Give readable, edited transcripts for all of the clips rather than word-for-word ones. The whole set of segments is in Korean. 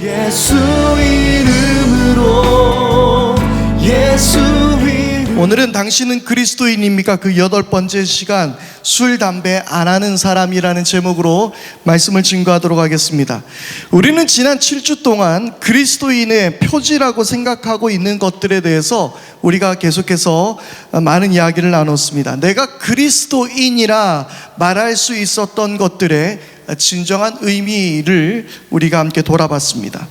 예수 이름으로 오늘은 당신은 그리스도인입니까? 그 8번째 시간 술, 담배 안 하는 사람이라는 제목으로 말씀을 증거하도록 하겠습니다. 우리는 지난 7주 동안 그리스도인의 표지라고 생각하고 있는 것들에 대해서 우리가 계속해서 많은 이야기를 나눴습니다. 내가 그리스도인이라 말할 수 있었던 것들의 진정한 의미를 우리가 함께 돌아봤습니다.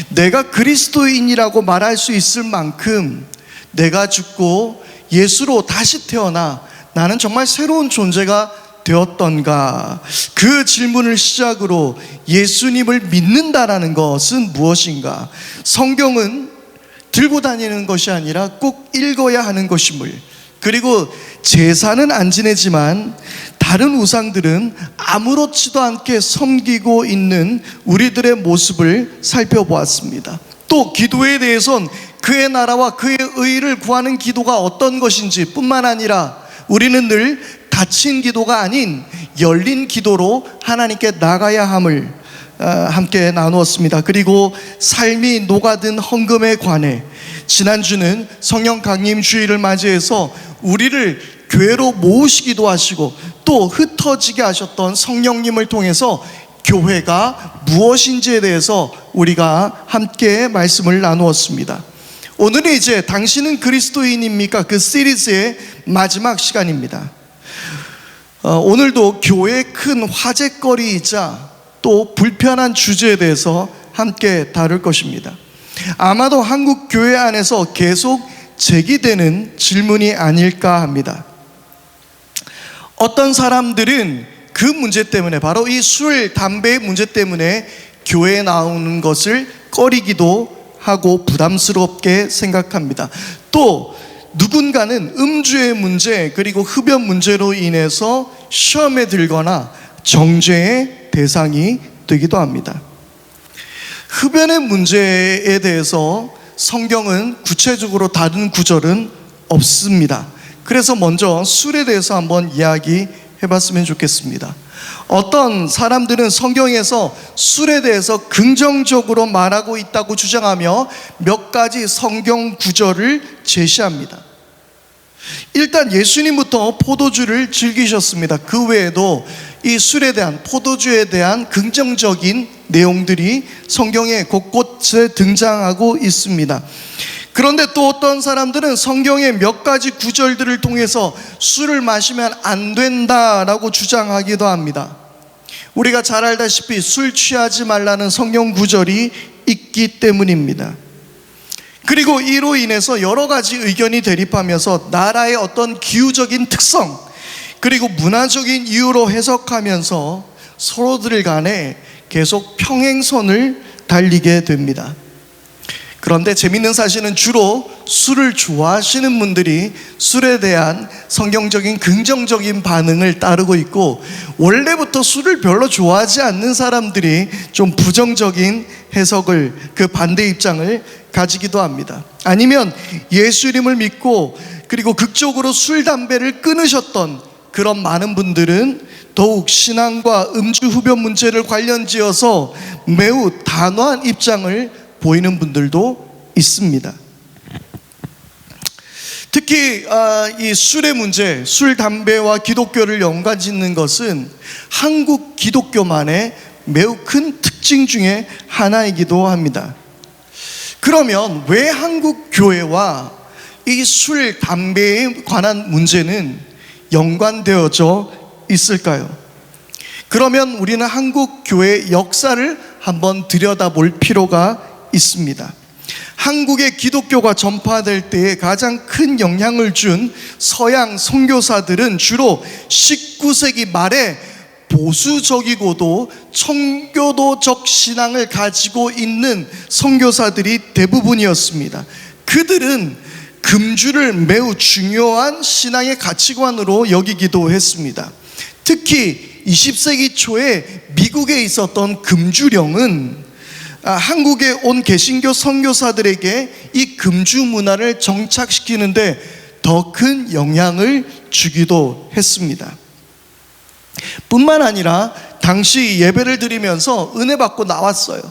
내가 그리스도인이라고 말할 수 있을 만큼 내가 죽고 예수로 다시 태어나 나는 정말 새로운 존재가 되었던가? 그 질문을 시작으로 예수님을 믿는다라는 것은 무엇인가? 성경은 들고 다니는 것이 아니라 꼭 읽어야 하는 것임을, 그리고 제사는 안 지내지만 다른 우상들은 아무렇지도 않게 섬기고 있는 우리들의 모습을 살펴보았습니다. 또 기도에 대해선 그의 나라와 그의 의를 구하는 기도가 어떤 것인지 뿐만 아니라 우리는 늘 닫힌 기도가 아닌 열린 기도로 하나님께 나가야 함을 함께 나누었습니다. 그리고 삶이 녹아든 헌금에 관해 지난주는 성령 강림 주일을 맞이해서 우리를 교회로 모으시기도 하시고 또 흩어지게 하셨던 성령님을 통해서 교회가 무엇인지에 대해서 우리가 함께 말씀을 나누었습니다. 오늘은 이제 당신은 그리스도인입니까? 그 시리즈의 마지막 시간입니다. 오늘도 교회의 큰 화제거리이자 또 불편한 주제에 대해서 함께 다룰 것입니다. 아마도 한국 교회 안에서 계속 제기되는 질문이 아닐까 합니다. 어떤 사람들은 그 문제 때문에, 바로 이 술, 담배의 문제 때문에 교회에 나오는 것을 꺼리기도 하고 부담스럽게 생각합니다. 또 누군가는 음주의 문제 그리고 흡연 문제로 인해서 시험에 들거나 정죄의 대상이 되기도 합니다. 흡연의 문제에 대해서 성경은 구체적으로 다른 구절은 없습니다. 그래서 먼저 술에 대해서 한번 이야기해봤으면 좋겠습니다. 어떤 사람들은 성경에서 술에 대해서 긍정적으로 말하고 있다고 주장하며 몇 가지 성경 구절을 제시합니다. 일단 예수님부터 포도주를 즐기셨습니다. 그 외에도 이 술에 대한, 포도주에 대한 긍정적인 내용들이 성경에 곳곳에 등장하고 있습니다. 그런데 또 어떤 사람들은 성경의 몇 가지 구절들을 통해서 술을 마시면 안 된다라고 주장하기도 합니다. 우리가 잘 알다시피 술 취하지 말라는 성경 구절이 있기 때문입니다. 그리고 이로 인해서 여러 가지 의견이 대립하면서 나라의 어떤 기후적인 특성 그리고 문화적인 이유로 해석하면서 서로들 간에 계속 평행선을 달리게 됩니다. 그런데 재밌는 사실은 주로 술을 좋아하시는 분들이 술에 대한 성경적인 긍정적인 반응을 따르고 있고, 원래부터 술을 별로 좋아하지 않는 사람들이 좀 부정적인 해석을, 그 반대 입장을 가지기도 합니다. 아니면 예수님을 믿고 그리고 극적으로 술, 담배를 끊으셨던 그런 많은 분들은 더욱 신앙과 음주, 흡연 문제를 관련지어서 매우 단호한 입장을 보이는 분들도 있습니다. 특히 이 술의 문제, 술, 담배와 기독교를 연관짓는 것은 한국 기독교만의 매우 큰 특징 중에 하나이기도 합니다. 그러면 왜 한국 교회와 이 술, 담배에 관한 문제는 연관되어져 있을까요? 그러면 우리는 한국 교회의 역사를 한번 들여다볼 필요가 있습니다. 한국의 기독교가 전파될 때에 가장 큰 영향을 준 서양 선교사들은 주로 19세기 말에 보수적이고도 청교도적 신앙을 가지고 있는 선교사들이 대부분이었습니다. 그들은 금주를 매우 중요한 신앙의 가치관으로 여기기도 했습니다. 특히 20세기 초에 미국에 있었던 금주령은 한국에 온 개신교 선교사들에게 이 금주 문화를 정착시키는데 더 큰 영향을 주기도 했습니다. 뿐만 아니라 당시 예배를 드리면서 은혜 받고 나왔어요.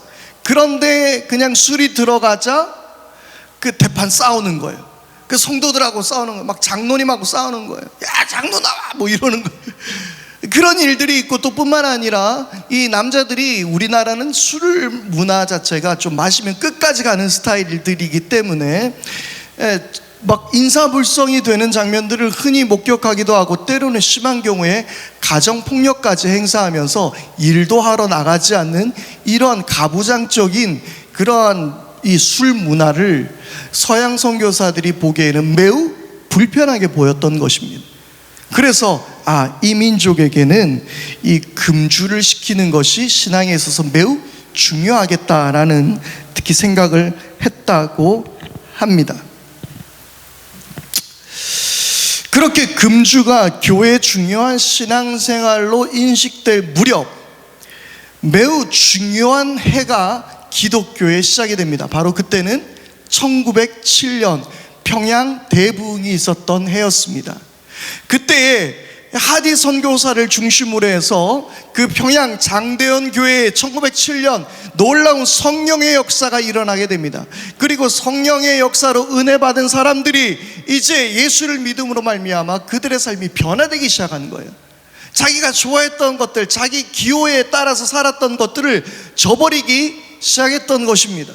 그런데 그냥 술이 들어가자 그 대판 싸우는 거예요. 그 성도들하고 싸우는 거예요. 막 장로님하고 싸우는 거예요. 야, 장로 나와! 뭐 이러는 거예요. 그런 일들이 있고, 또 뿐만 아니라 이 남자들이, 우리나라는 술 문화 자체가 좀 마시면 끝까지 가는 스타일들이기 때문에 막 인사불성이 되는 장면들을 흔히 목격하기도 하고, 때로는 심한 경우에 가정폭력까지 행사하면서 일도 하러 나가지 않는 이러한 가부장적인 그러한 이 술 문화를 서양 선교사들이 보기에는 매우 불편하게 보였던 것입니다. 그래서 이 민족에게는 이 금주를 시키는 것이 신앙에 있어서 매우 중요하겠다라는 특히 생각을 했다고 합니다. 그렇게 금주가 교회의 중요한 신앙생활로 인식될 무렵, 매우 중요한 해가 기독교의 시작이 됩니다. 바로 그때는 1907년 평양 대부흥이 있었던 해였습니다. 그때에 하디 선교사를 중심으로 해서 그 평양 장대현 교회에 1907년 놀라운 성령의 역사가 일어나게 됩니다. 그리고 성령의 역사로 은혜 받은 사람들이 이제 예수를 믿음으로 말미암아 그들의 삶이 변화되기 시작한 거예요. 자기가 좋아했던 것들, 자기 기호에 따라서 살았던 것들을 저버리기 시작했던 것입니다.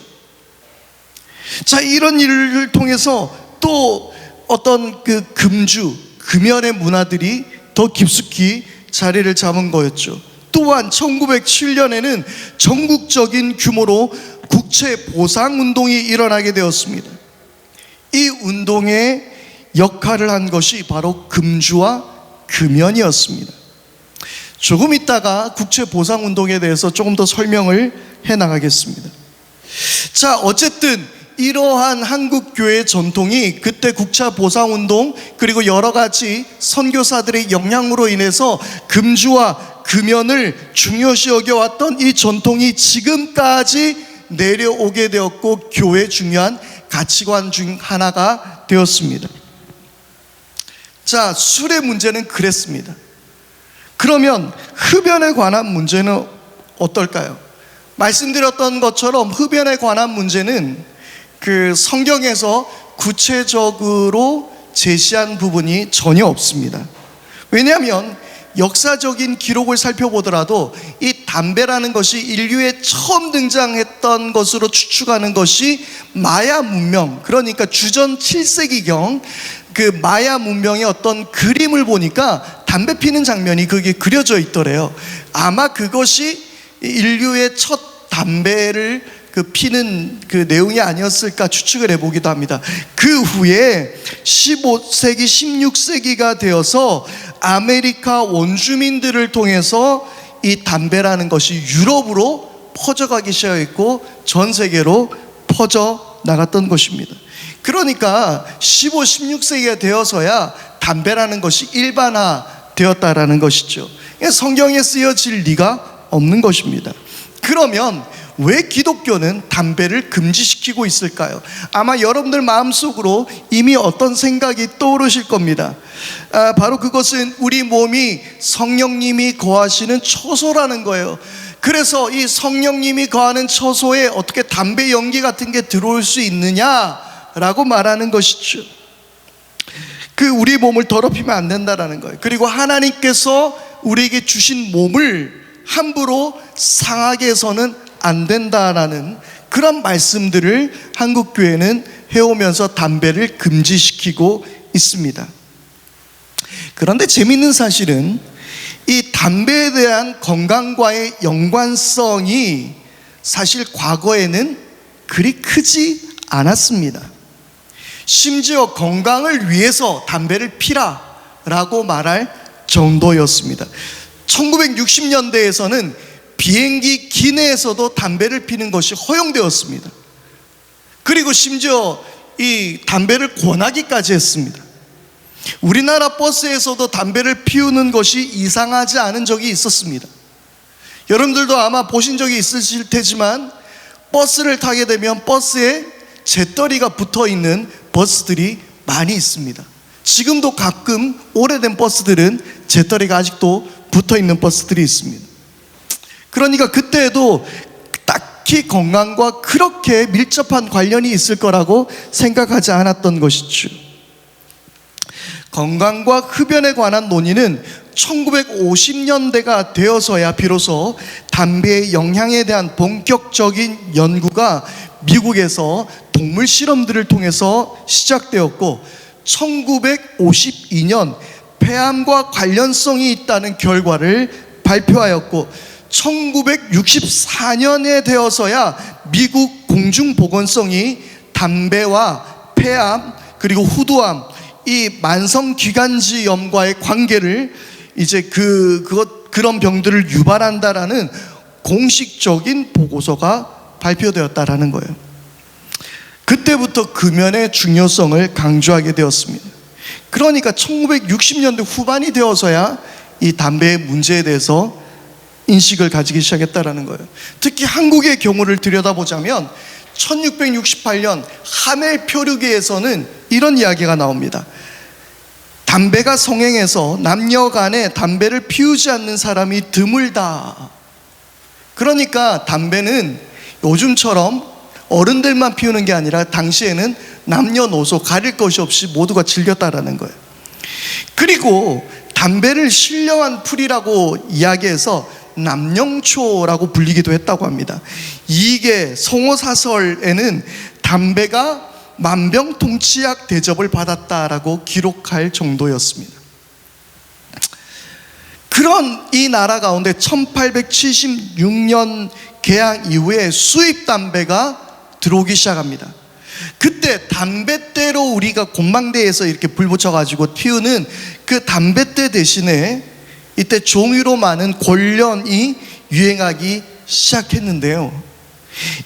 자, 이런 일을 통해서 또 어떤 그 금주, 금연의 문화들이 더 깊숙이 자리를 잡은 거였죠. 또한 1907년에는 전국적인 규모로 국채 보상 운동이 일어나게 되었습니다. 이 운동의 역할을 한 것이 바로 금주와 금연이었습니다. 조금 있다가 국채 보상 운동에 대해서 조금 더 설명을 해 나가겠습니다. 자, 어쨌든 이러한 한국교회의 전통이 그때 국채 보상 운동 그리고 여러 가지 선교사들의 영향으로 인해서 금주와 금연을 중요시 여겨왔던 이 전통이 지금까지 내려오게 되었고, 교회의 중요한 가치관 중 하나가 되었습니다. 자, 술의 문제는 그랬습니다. 그러면 흡연에 관한 문제는 어떨까요? 말씀드렸던 것처럼 흡연에 관한 문제는 그 성경에서 구체적으로 제시한 부분이 전혀 없습니다. 왜냐하면 역사적인 기록을 살펴보더라도 이 담배라는 것이 인류에 처음 등장했던 것으로 추측하는 것이 마야 문명, 그러니까 주전 7세기경 그 마야 문명의 어떤 그림을 보니까 담배 피는 장면이 그게 그려져 있더래요. 아마 그것이 인류의 첫 담배를 피는 그 내용이 아니었을까 추측을 해보기도 합니다. 그 후에 15세기, 16세기가 되어서 아메리카 원주민들을 통해서 이 담배라는 것이 유럽으로 퍼져가기 시작했고 전 세계로 퍼져 나갔던 것입니다. 그러니까 15, 16세기가 되어서야 담배라는 것이 일반화되었다라는 것이죠. 성경에 쓰여질 리가 없는 것입니다. 그러면 왜 기독교는 담배를 금지시키고 있을까요? 아마 여러분들 마음속으로 이미 어떤 생각이 떠오르실 겁니다. 바로 그것은 우리 몸이 성령님이 거하시는 처소라는 거예요. 그래서 이 성령님이 거하는 처소에 어떻게 담배 연기 같은 게 들어올 수 있느냐라고 말하는 것이죠. 그 우리 몸을 더럽히면 안 된다라는 거예요. 그리고 하나님께서 우리에게 주신 몸을 함부로 상하게 해서는 안 된다라는 그런 말씀들을 한국교회는 해오면서 담배를 금지시키고 있습니다. 그런데 재미있는 사실은 이 담배에 대한 건강과의 연관성이 사실 과거에는 그리 크지 않았습니다. 심지어 건강을 위해서 담배를 피라라고 말할 정도였습니다. 1960년대에서는 비행기 기내에서도 담배를 피는 것이 허용되었습니다. 그리고 심지어 이 담배를 권하기까지 했습니다. 우리나라 버스에서도 담배를 피우는 것이 이상하지 않은 적이 있었습니다. 여러분들도 아마 보신 적이 있으실 테지만 버스를 타게 되면 버스에 재떨이가 붙어 있는 버스들이 많이 있습니다. 지금도 가끔 오래된 버스들은 재떨이가 아직도 붙어 있는 버스들이 있습니다. 그러니까 그때에도 딱 딱히 건강과 그렇게 밀접한 관련이 있을 거라고 생각하지 않았던 것이죠. 건강과 흡연에 관한 논의는 1950년대가 되어서야 비로소 담배의 영향에 대한 본격적인 연구가 미국에서 동물 실험들을 통해서 시작되었고, 1952년 폐암과 관련성이 있다는 결과를 발표하였고, 1964년에 되어서야 미국 공중보건성이 담배와 폐암 그리고 후두암, 이 만성기관지염과의 관계를 이제 그런 병들을 유발한다라는 공식적인 보고서가 발표되었다라는 거예요. 그때부터 금연의 중요성을 강조하게 되었습니다. 그러니까 1960년대 후반이 되어서야 이 담배의 문제에 대해서 인식을 가지기 시작했다라는 거예요. 특히 한국의 경우를 들여다보자면 1668년 하멜 표류기에서는 이런 이야기가 나옵니다. 담배가 성행해서 남녀 간에 담배를 피우지 않는 사람이 드물다. 그러니까 담배는 요즘처럼 어른들만 피우는 게 아니라 당시에는 남녀노소 가릴 것이 없이 모두가 즐겼다라는 거예요. 그리고 담배를 신령한 풀이라고 이야기해서 남령초라고 불리기도 했다고 합니다. 이게 성호사설에는 담배가 만병통치약 대접을 받았다라고 기록할 정도였습니다. 그런 이 나라 가운데 1876년 개항 이후에 수입 담배가 들어오기 시작합니다. 그때 담뱃대로 우리가 곤방대에서 이렇게 불 붙여가지고 피우는 그 담뱃대 대신에 이때 종이로 많은 권련이 유행하기 시작했는데요,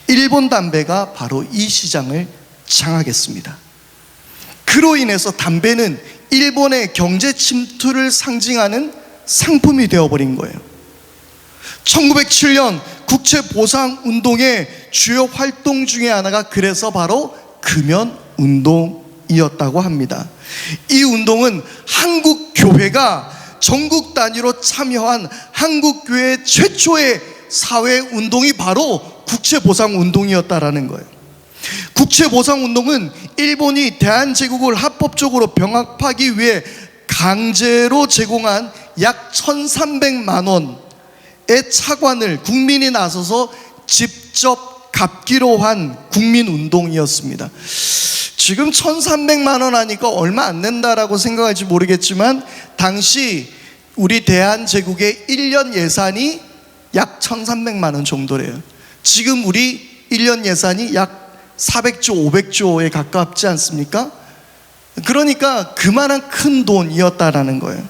일본 담배가 바로 이 시장을 장악했습니다. 그로 인해서 담배는 일본의 경제 침투를 상징하는 상품이 되어버린 거예요. 1907년 국채보상운동의 주요 활동 중에 하나가 그래서 바로 금연운동이었다고 합니다. 이 운동은 한국교회가 전국 단위로 참여한 한국교회 최초의 사회운동이 바로 국채보상운동이었다라는 거예요. 국채보상운동은 일본이 대한제국을 합법적으로 병합하기 위해 강제로 제공한 약 1,300만 원의 차관을 국민이 나서서 직접 갚기로 한 국민운동이었습니다. 지금 1,300만 원 하니까 얼마 안 낸다라고 생각할지 모르겠지만 당시 우리 대한제국의 1년 예산이 약 1,300만 원 정도래요. 지금 우리 1년 예산이 약 400조, 500조에 가깝지 않습니까? 그러니까 그만한 큰 돈이었다라는 거예요.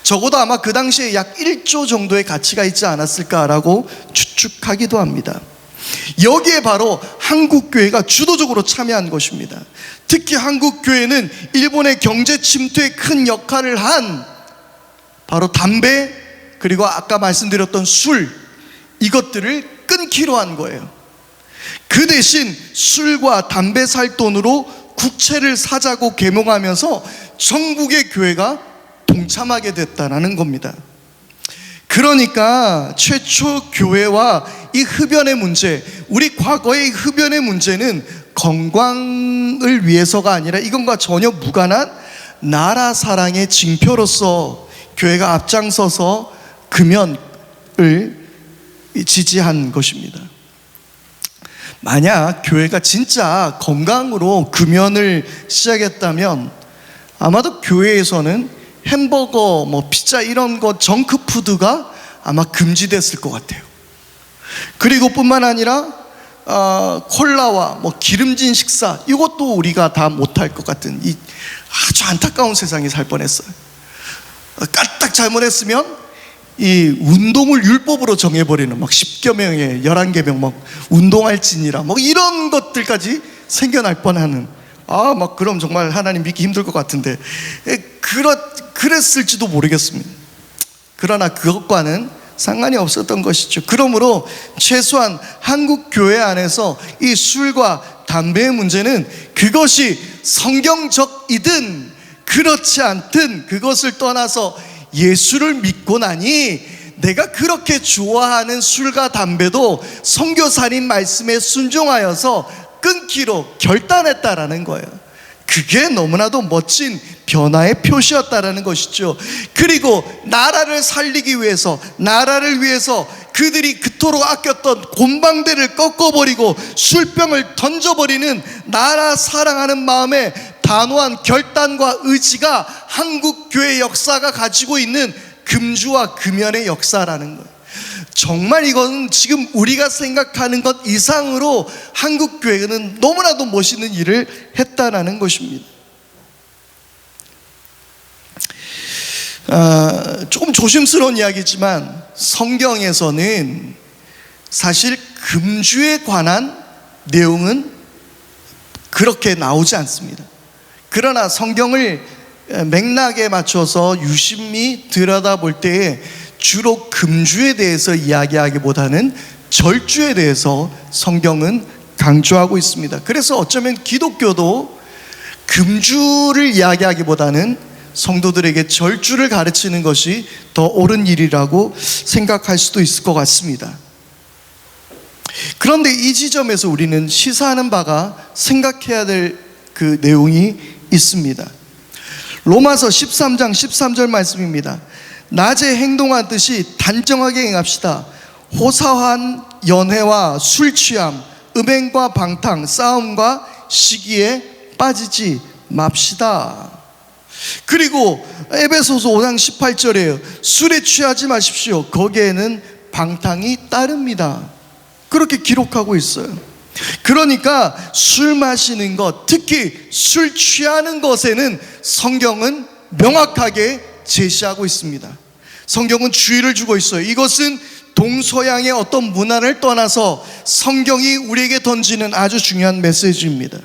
적어도 아마 그 당시에 약 1조 정도의 가치가 있지 않았을까라고 추측하기도 합니다. 여기에 바로 한국교회가 주도적으로 참여한 것입니다. 특히 한국교회는 일본의 경제 침투에 큰 역할을 한 바로 담배 그리고 아까 말씀드렸던 술, 이것들을 끊기로 한 거예요. 그 대신 술과 담배 살 돈으로 국채를 사자고 계몽하면서 전국의 교회가 동참하게 됐다는 겁니다. 그러니까 최초 교회와 이 흡연의 문제, 우리 과거의 흡연의 문제는 건강을 위해서가 아니라 이것과 전혀 무관한 나라 사랑의 징표로서 교회가 앞장서서 금연을 지지한 것입니다. 만약 교회가 진짜 건강으로 금연을 시작했다면 아마도 교회에서는 햄버거, 피자 이런 거 정크푸드가 아마 금지됐을 것 같아요. 그리고 뿐만 아니라 콜라와 기름진 식사, 이것도 우리가 다 못할 것 같은 이 아주 안타까운 세상에 살 뻔했어요. 까딱 잘못했으면 이 운동을 율법으로 정해버리는 10개 명에 11개 운동할 진이라 이런 것들까지 생겨날 뻔하는, 그럼 정말 하나님 믿기 힘들 것 같은데 그랬을지도 모르겠습니다. 그러나 그것과는 상관이 없었던 것이죠. 그러므로 최소한 한국 교회 안에서 이 술과 담배의 문제는 그것이 성경적이든 그렇지 않든 그것을 떠나서 예수를 믿고 나니 내가 그렇게 좋아하는 술과 담배도 선교사님 말씀에 순종하여서 끊기로 결단했다라는 거예요. 그게 너무나도 멋진 변화의 표시였다라는 것이죠. 그리고 나라를 살리기 위해서, 나라를 위해서 그들이 그토록 아꼈던 곰방대를 꺾어버리고 술병을 던져버리는 나라 사랑하는 마음의 단호한 결단과 의지가 한국 교회 역사가 가지고 있는 금주와 금연의 역사라는 거예요. 정말 이건 지금 우리가 생각하는 것 이상으로 한국 교회는 너무나도 멋있는 일을 했다라는 것입니다. 조금 조심스러운 이야기지만 성경에서는 사실 금주에 관한 내용은 그렇게 나오지 않습니다. 그러나 성경을 맥락에 맞춰서 유심히 들여다볼 때에 주로 금주에 대해서 이야기하기보다는 절주에 대해서 성경은 강조하고 있습니다. 그래서 어쩌면 기독교도 금주를 이야기하기보다는 성도들에게 절주를 가르치는 것이 더 옳은 일이라고 생각할 수도 있을 것 같습니다. 그런데 이 지점에서 우리는 시사하는 바가 생각해야 될 그 내용이 있습니다. 로마서 13장 13절 말씀입니다. 낮에 행동하듯이 단정하게 행합시다. 호사한 연회와 술 취함, 음행과 방탕, 싸움과 시기에 빠지지 맙시다. 그리고 에베소서 5장 18절에요. 술에 취하지 마십시오. 거기에는 방탕이 따릅니다. 그렇게 기록하고 있어요. 그러니까 술 마시는 것, 특히 술 취하는 것에는 성경은 명확하게 제시하고 있습니다. 성경은 주의를 주고 있어요. 이것은 동서양의 어떤 문화를 떠나서 성경이 우리에게 던지는 아주 중요한 메시지입니다.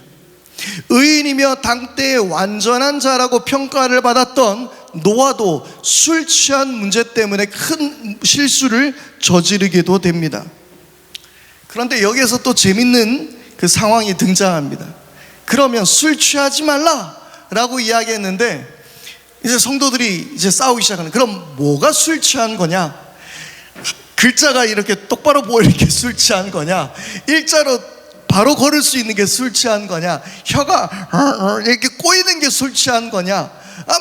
의인이며 당대의 완전한 자라고 평가를 받았던 노아도 술 취한 문제 때문에 큰 실수를 저지르기도 됩니다. 그런데 여기에서 또 재밌는 그 상황이 등장합니다. 그러면 술 취하지 말라라고 이야기했는데 이제 성도들이 이제 싸우기 시작하는, 그럼 뭐가 술 취한 거냐? 글자가 이렇게 똑바로 보이는 게 술 취한 거냐? 일자로 바로 걸을 수 있는 게 술 취한 거냐? 혀가 이렇게 꼬이는 게 술 취한 거냐?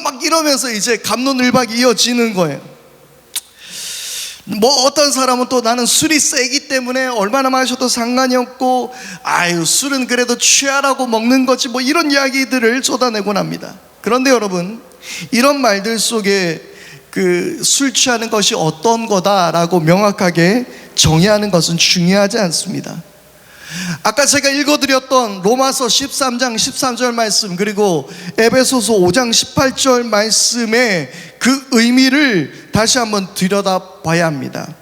막 이러면서 이제 갑론을박이 이어지는 거예요. 뭐 어떤 사람은 또 나는 술이 세기 때문에 얼마나 마셔도 상관이 없고, 아유 술은 그래도 취하라고 먹는 거지, 뭐 이런 이야기들을 쏟아내곤 합니다. 그런데 여러분, 이런 말들 속에 그 술 취하는 것이 어떤 거다라고 명확하게 정의하는 것은 중요하지 않습니다. 아까 제가 읽어드렸던 로마서 13장 13절 말씀, 그리고 에베소서 5장 18절 말씀의 그 의미를 다시 한번 들여다봐야 합니다.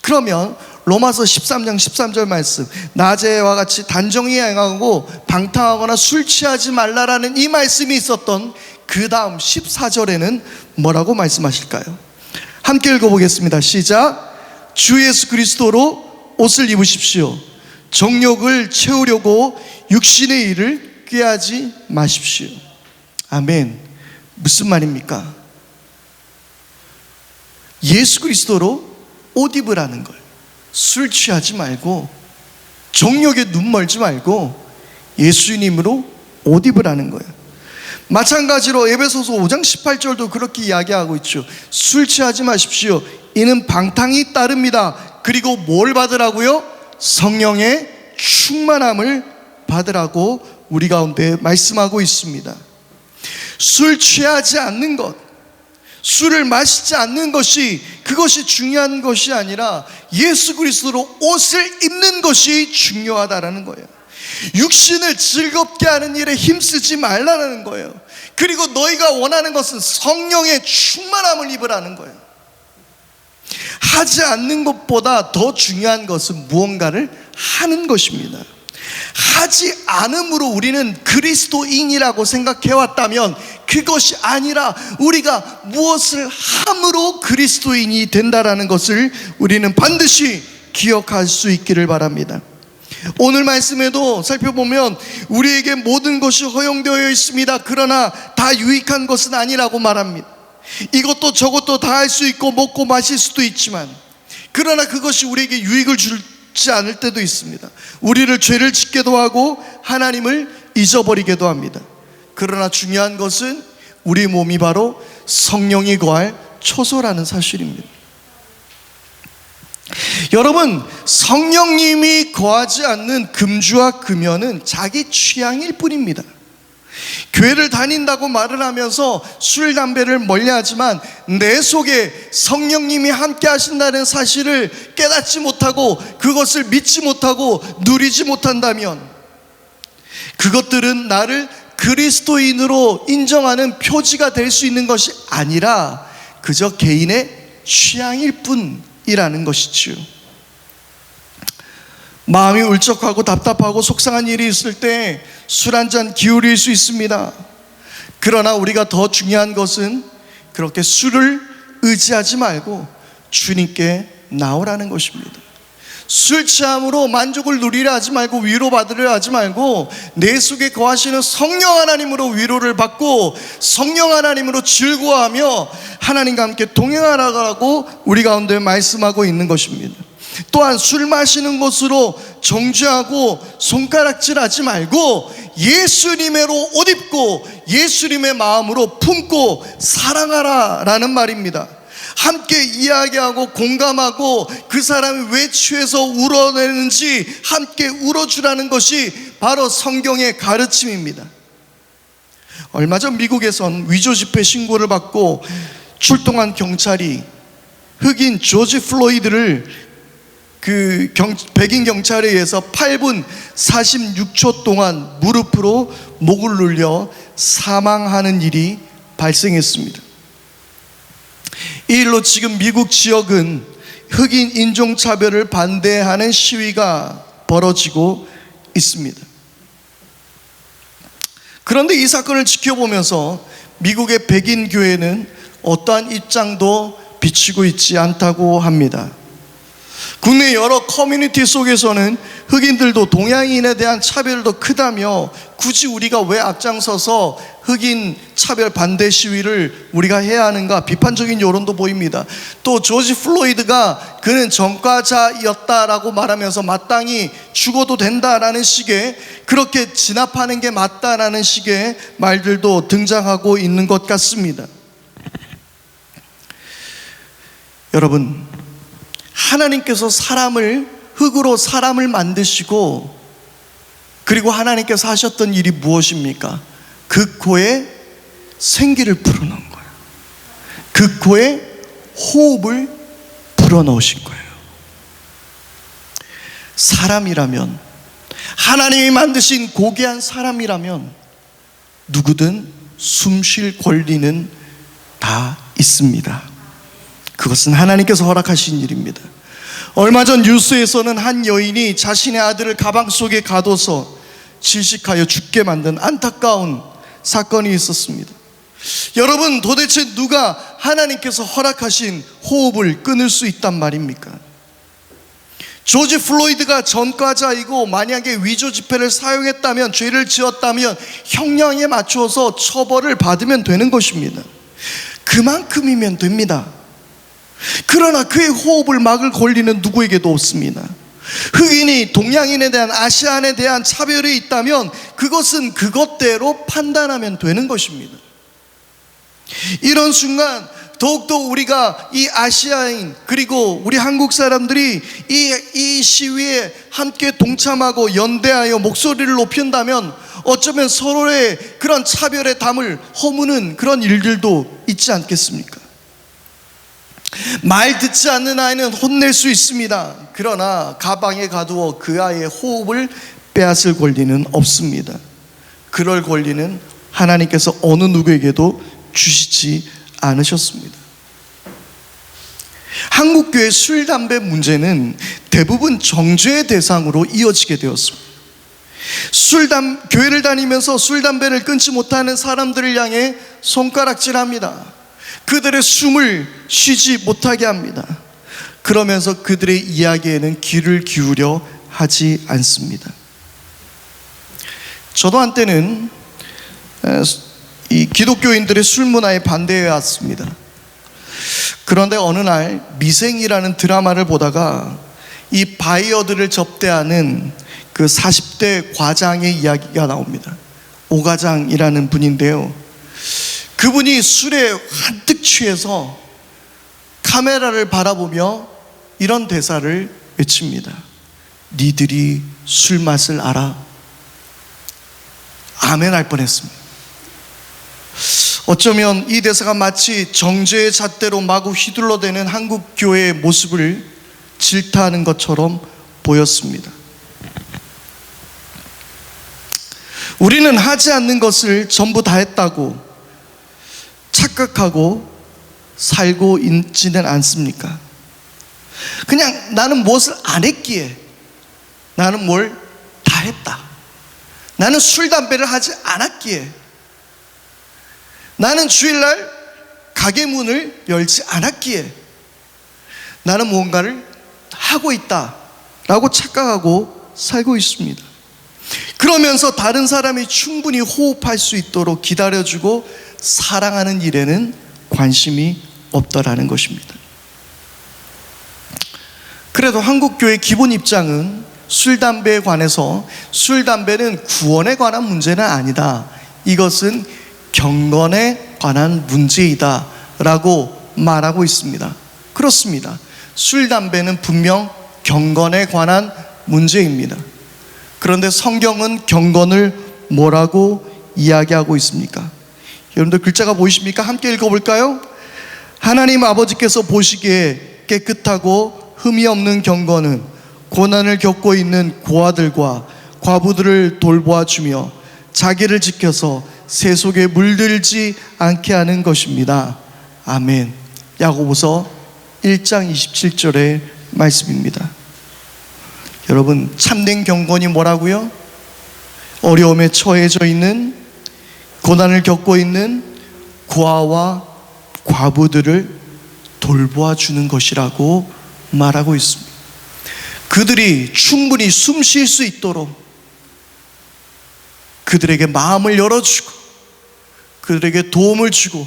그러면 로마서 13장 13절 말씀, 낮에와 같이 단정히 행하고 방탕하거나 술 취하지 말라라는 이 말씀이 있었던 그 다음 14절에는 뭐라고 말씀하실까요? 함께 읽어보겠습니다. 시작. 주 예수 그리스도로 옷을 입으십시오. 정욕을 채우려고 육신의 일을 꾀하지 마십시오. 아멘. 무슨 말입니까? 예수 그리스도로 옷 입으라는 거예요. 술 취하지 말고, 정욕에 눈 멀지 말고 예수님으로 옷 입으라는 거예요. 마찬가지로 에베소서 5장 18절도 그렇게 이야기하고 있죠. 술 취하지 마십시오. 이는 방탕이 따릅니다. 그리고 뭘 받으라고요? 성령의 충만함을 받으라고 우리 가운데 말씀하고 있습니다. 술 취하지 않는 것, 술을 마시지 않는 것이, 그것이 중요한 것이 아니라 예수 그리스도로 옷을 입는 것이 중요하다라는 거예요. 육신을 즐겁게 하는 일에 힘쓰지 말라는 거예요. 그리고 너희가 원하는 것은 성령의 충만함을 입으라는 거예요. 하지 않는 것보다 더 중요한 것은 무언가를 하는 것입니다. 하지 않음으로 우리는 그리스도인이라고 생각해왔다면 그것이 아니라 우리가 무엇을 함으로 그리스도인이 된다라는 것을 우리는 반드시 기억할 수 있기를 바랍니다. 오늘 말씀에도 살펴보면 우리에게 모든 것이 허용되어 있습니다. 그러나 다 유익한 것은 아니라고 말합니다. 이것도 저것도 다 할 수 있고 먹고 마실 수도 있지만, 그러나 그것이 우리에게 유익을 주지 않을 때도 있습니다. 우리를 죄를 짓게도 하고 하나님을 잊어버리게도 합니다. 그러나 중요한 것은 우리 몸이 바로 성령이 거할 초소라는 사실입니다. 여러분, 성령님이 거하지 않는 금주와 금연은 자기 취향일 뿐입니다. 교회를 다닌다고 말을 하면서 술, 담배를 멀리하지만 내 속에 성령님이 함께 하신다는 사실을 깨닫지 못하고 그것을 믿지 못하고 누리지 못한다면, 그것들은 나를 그리스도인으로 인정하는 표지가 될 수 있는 것이 아니라 그저 개인의 취향일 뿐이라는 것이지요. 마음이 울적하고 답답하고 속상한 일이 있을 때 술 한 잔 기울일 수 있습니다. 그러나 우리가 더 중요한 것은 그렇게 술을 의지하지 말고 주님께 나오라는 것입니다. 술 취함으로 만족을 누리려 하지 말고, 위로받으려 하지 말고, 내 속에 거하시는 성령 하나님으로 위로를 받고 성령 하나님으로 즐거워하며 하나님과 함께 동행하라고 우리 가운데 말씀하고 있는 것입니다. 또한 술 마시는 것으로 정죄하고 손가락질하지 말고 예수님의로 옷 입고 예수님의 마음으로 품고 사랑하라 라는 말입니다. 함께 이야기하고 공감하고 그 사람이 왜 취해서 울어내는지 함께 울어주라는 것이 바로 성경의 가르침입니다. 얼마 전 미국에선 위조 집회 신고를 받고 출동한 경찰이 흑인 조지 플로이드를 백인 경찰에 의해서 8분 46초 동안 무릎으로 목을 눌려 사망하는 일이 발생했습니다. 이 일로 지금 미국 지역은 흑인 인종차별을 반대하는 시위가 벌어지고 있습니다. 그런데 이 사건을 지켜보면서 미국의 백인 교회는 어떠한 입장도 비치고 있지 않다고 합니다. 국내 여러 커뮤니티 속에서는 흑인들도 동양인에 대한 차별이 더 크다며 굳이 우리가 왜 앞장서서 흑인 차별 반대 시위를 우리가 해야 하는가 비판적인 여론도 보입니다. 또 조지 플로이드가 그는 전과자였다라고 말하면서 마땅히 죽어도 된다라는 식의, 그렇게 진압하는 게 맞다라는 식의 말들도 등장하고 있는 것 같습니다. 여러분, 하나님께서 흑으로 사람을 만드시고 그리고 하나님께서 하셨던 일이 무엇입니까? 그 코에 생기를 불어넣은 거예요. 그 코에 호흡을 불어넣으신 거예요. 사람이라면, 하나님이 만드신 고귀한 사람이라면 누구든 숨 쉴 권리는 다 있습니다. 그것은 하나님께서 허락하신 일입니다. 얼마 전 뉴스에서는 한 여인이 자신의 아들을 가방 속에 가둬서 질식하여 죽게 만든 안타까운 사건이 있었습니다. 여러분, 도대체 누가 하나님께서 허락하신 호흡을 끊을 수 있단 말입니까? 조지 플로이드가 전과자이고 만약에 위조 지폐를 사용했다면, 죄를 지었다면 형량에 맞춰서 처벌을 받으면 되는 것입니다. 그만큼이면 됩니다. 그러나 그의 호흡을 막을 권리는 누구에게도 없습니다. 흑인이 동양인에 대한, 아시안에 대한 차별이 있다면 그것은 그것대로 판단하면 되는 것입니다. 이런 순간 더욱더 우리가 이 아시아인 그리고 우리 한국 사람들이 이 시위에 함께 동참하고 연대하여 목소리를 높인다면 어쩌면 서로의 그런 차별의 담을 허무는 그런 일들도 있지 않겠습니까? 말 듣지 않는 아이는 혼낼 수 있습니다. 그러나 가방에 가두어 그 아이의 호흡을 빼앗을 권리는 없습니다. 그럴 권리는 하나님께서 어느 누구에게도 주시지 않으셨습니다. 한국교회 술, 담배 문제는 대부분 정죄의 대상으로 이어지게 되었습니다. 교회를 다니면서 술, 담배를 끊지 못하는 사람들을 향해 손가락질합니다. 그들의 숨을 쉬지 못하게 합니다. 그러면서 그들의 이야기에는 귀를 기울여 하지 않습니다. 저도 한때는 이 기독교인들의 술 문화에 반대해 왔습니다. 그런데 어느 날 미생이라는 드라마를 보다가 이 바이어들을 접대하는 그 40대 과장의 이야기가 나옵니다. 오과장이라는 분인데요, 그분이 술에 한뜩 취해서 카메라를 바라보며 이런 대사를 외칩니다. 니들이 술 맛을 알아? 아멘 할 뻔했습니다. 어쩌면 이 대사가 마치 정죄의 잣대로 마구 휘둘러대는 한국 교회의 모습을 질타하는 것처럼 보였습니다. 우리는 하지 않는 것을 전부 다 했다고 착각하고 살고 있지는 않습니까? 그냥 나는 무엇을 안 했기에, 나는 뭘 다 했다, 나는 술, 담배를 하지 않았기에, 나는 주일날 가게 문을 열지 않았기에 나는 무언가를 하고 있다라고 착각하고 살고 있습니다. 그러면서 다른 사람이 충분히 호흡할 수 있도록 기다려주고 사랑하는 일에는 관심이 없더라는 것입니다. 그래도 한국교회의 기본 입장은 술, 담배에 관해서 술, 담배는 구원에 관한 문제는 아니다, 이것은 경건에 관한 문제이다 라고 말하고 있습니다. 그렇습니다. 술, 담배는 분명 경건에 관한 문제입니다. 그런데 성경은 경건을 뭐라고 이야기하고 있습니까? 여러분들 글자가 보이십니까? 함께 읽어볼까요? 하나님 아버지께서 보시기에 깨끗하고 흠이 없는 경건은 고난을 겪고 있는 고아들과 과부들을 돌보아 주며 자기를 지켜서 세속에 물들지 않게 하는 것입니다. 아멘. 야고보서 1장 27절의 말씀입니다. 여러분, 참된 경건이 뭐라고요? 어려움에 처해져 있는, 고난을 겪고 있는 고아와 과부들을 돌보아 주는 것이라고 말하고 있습니다. 그들이 충분히 숨 쉴 수 있도록 그들에게 마음을 열어주고 그들에게 도움을 주고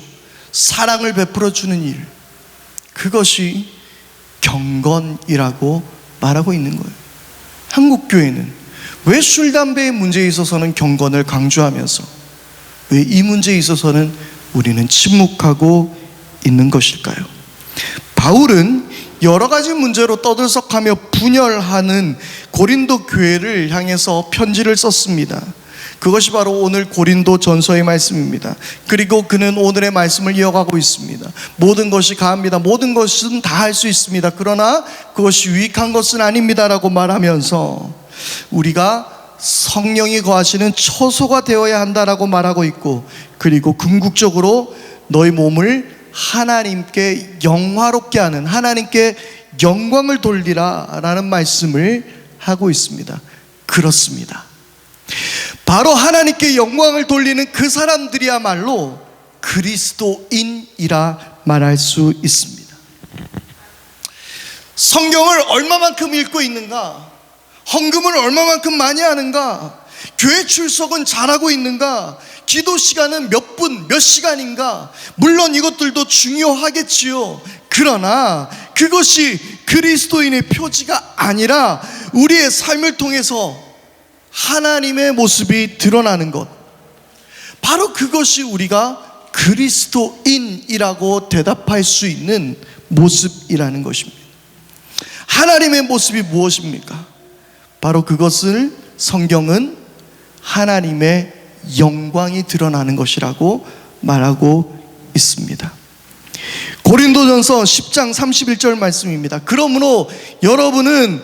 사랑을 베풀어 주는 일, 그것이 경건이라고 말하고 있는 거예요. 한국교회는 왜 술, 담배의 문제에 있어서는 경건을 강조하면서 왜 이 문제에 있어서는 우리는 침묵하고 있는 것일까요? 바울은 여러 가지 문제로 떠들썩하며 분열하는 고린도 교회를 향해서 편지를 썼습니다. 그것이 바로 오늘 고린도 전서의 말씀입니다. 그리고 그는 오늘의 말씀을 이어가고 있습니다. 모든 것이 가합니다. 모든 것은 다 할 수 있습니다. 그러나 그것이 유익한 것은 아닙니다 라고 말하면서 우리가 성령이 거하시는 처소가 되어야 한다라고 말하고 있고, 그리고 궁극적으로 너희 몸을 하나님께 영화롭게 하는, 하나님께 영광을 돌리라 라는 말씀을 하고 있습니다. 그렇습니다. 바로 하나님께 영광을 돌리는 그 사람들이야말로 그리스도인이라 말할 수 있습니다. 성경을 얼마만큼 읽고 있는가? 헌금을 얼마만큼 많이 하는가? 교회 출석은 잘하고 있는가? 기도 시간은 몇 분, 몇 시간인가? 물론 이것들도 중요하겠지요. 그러나 그것이 그리스도인의 표지가 아니라 우리의 삶을 통해서 하나님의 모습이 드러나는 것, 바로 그것이 우리가 그리스도인이라고 대답할 수 있는 모습이라는 것입니다. 하나님의 모습이 무엇입니까? 바로 그것을 성경은 하나님의 영광이 드러나는 것이라고 말하고 있습니다. 고린도전서 10장 31절 말씀입니다. 그러므로 여러분은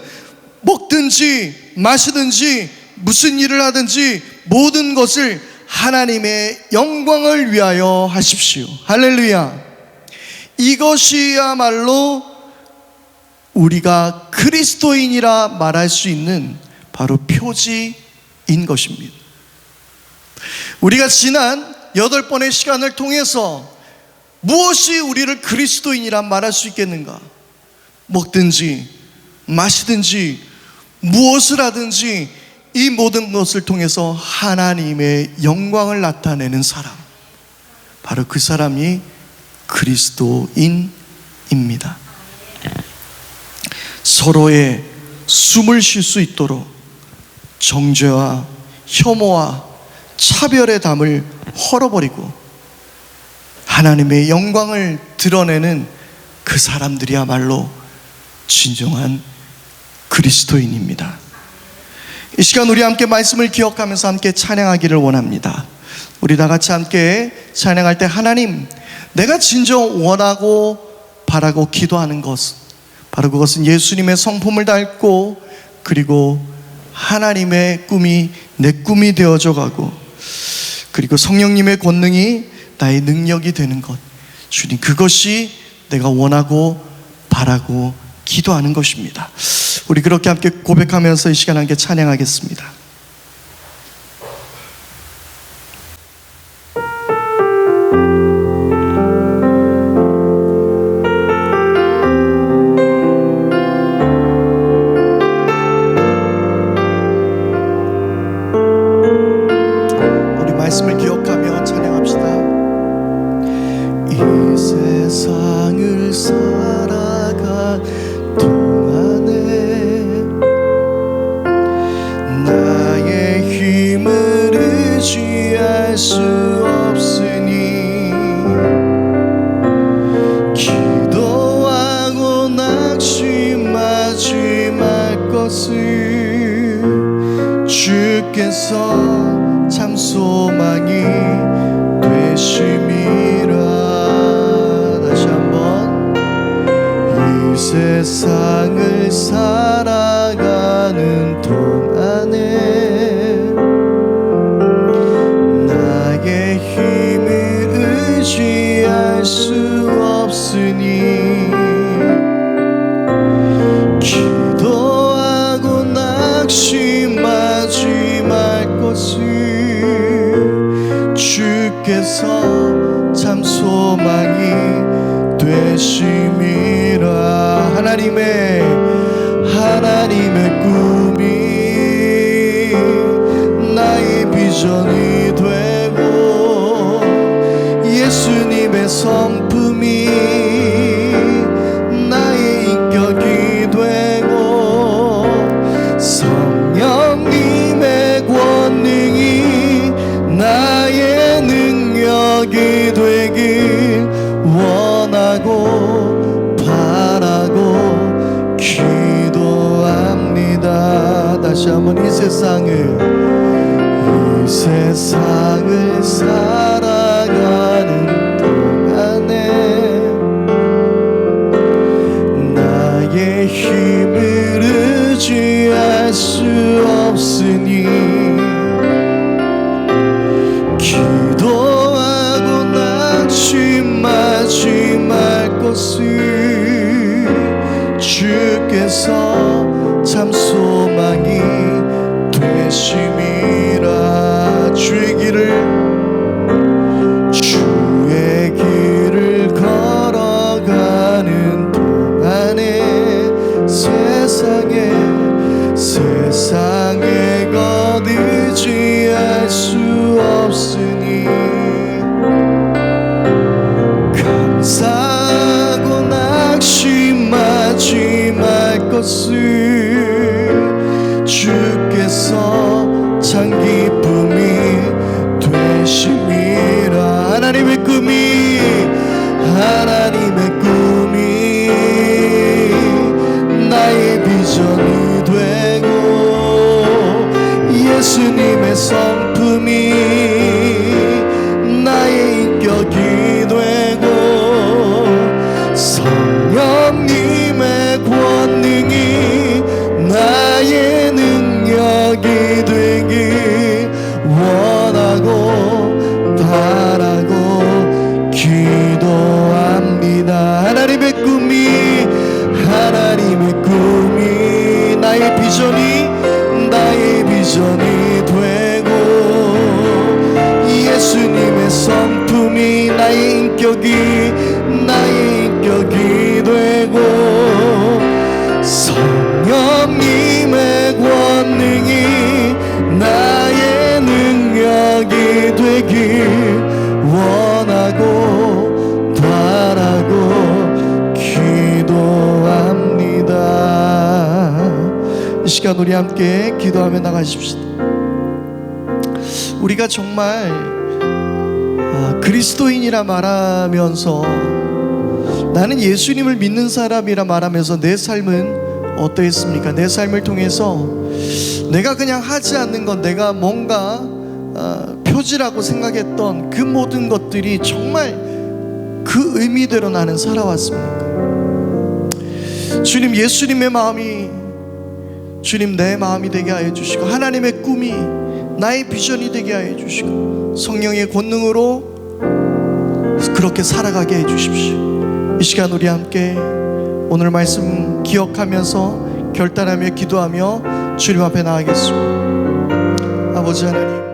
먹든지 마시든지 무슨 일을 하든지 모든 것을 하나님의 영광을 위하여 하십시오. 할렐루야. 이것이야말로 우리가 그리스도인이라 말할 수 있는 바로 표지인 것입니다. 우리가 지난 8번의 시간을 통해서 무엇이 우리를 그리스도인이라 말할 수 있겠는가? 먹든지 마시든지 무엇을 하든지 이 모든 것을 통해서 하나님의 영광을 나타내는 사람, 바로 그 사람이 그리스도인입니다. 입니다. 서로의 숨을 쉴 수 있도록 정죄와 혐오와 차별의 담을 헐어버리고 하나님의 영광을 드러내는 그 사람들이야말로 진정한 그리스도인입니다. 이 시간 우리 함께 말씀을 기억하면서 함께 찬양하기를 원합니다. 우리 다 같이 함께 찬양할 때, 하나님, 내가 진정 원하고 바라고 기도하는 것, 바로 그것은 예수님의 성품을 닮고 그리고 하나님의 꿈이 내 꿈이 되어져 가고 그리고 성령님의 권능이 나의 능력이 되는 것, 주님, 그것이 내가 원하고 바라고 기도하는 것입니다. 우리 그렇게 함께 고백하면서 이 시간 함께 찬양하겠습니다. 우리 말씀을 기억하며 찬양합시다. 이 세상을 살아가 동안에 나의 힘을 의지할 수 없으니 기도하고 낙심하지 말 것을 주께서 참 소망이 되심이라. 다시 한번. 이 세상을 살아가는 동안에 나의 힘을 의지할 수 없으니 기도하고 낙심하지 말 것을 주께서 참 소망이 되심이라. 하나님의 꿈이 나의 비전이 되고 예수님의 성품이 나의 인격이 되고 성령님의 권능이 나의 능력이 되길 원하고 바라고 기도합니다. 다시 한번. 이 세상을 살아가는 동안에 나의 힘을 의지할 수 없으니 기도하고 낙심하지 말 것을 주께서 참 소망이 되심이라. 주의 길을 걸어가는 동안에 세상에 것 의지할 수 없으니 감사하고 낙심하지 말 것을 주께서 참 기쁨이 되심이라. 하나님의 꿈이 나의 비전이 되고 예수님의 성품이 나의 인격이 되고 성령님의 권능이 나의 능력이 되길 원하고 바라고 기도합니다. 하나님의 꿈이 나의 비전이 되고 예수님의 성품이 나의 인격이 되고 성령님의 권능이 나의 능력이 되길 원하고 바라고 기도합니다. 시간 우리 함께 기도하며 나가십시다. 우리가 정말 그리스도인이라 말하면서, 나는 예수님을 믿는 사람이라 말하면서 내 삶은 어떠했습니까? 내 삶을 통해서 내가 그냥 하지 않는 건, 내가 뭔가 표지라고 생각했던 그 모든 것들이 정말 그 의미대로 나는 살아왔습니까? 주님, 예수님의 마음이 주님 내 마음이 되게 하여 주시고, 하나님의 꿈이 나의 비전이 되게 하여 주시고, 성령의 권능으로 그렇게 살아가게 해 주십시오. 이 시간 우리 함께 오늘 말씀 기억하면서 결단하며 기도하며 주님 앞에 나가겠습니다. 아버지 하나님,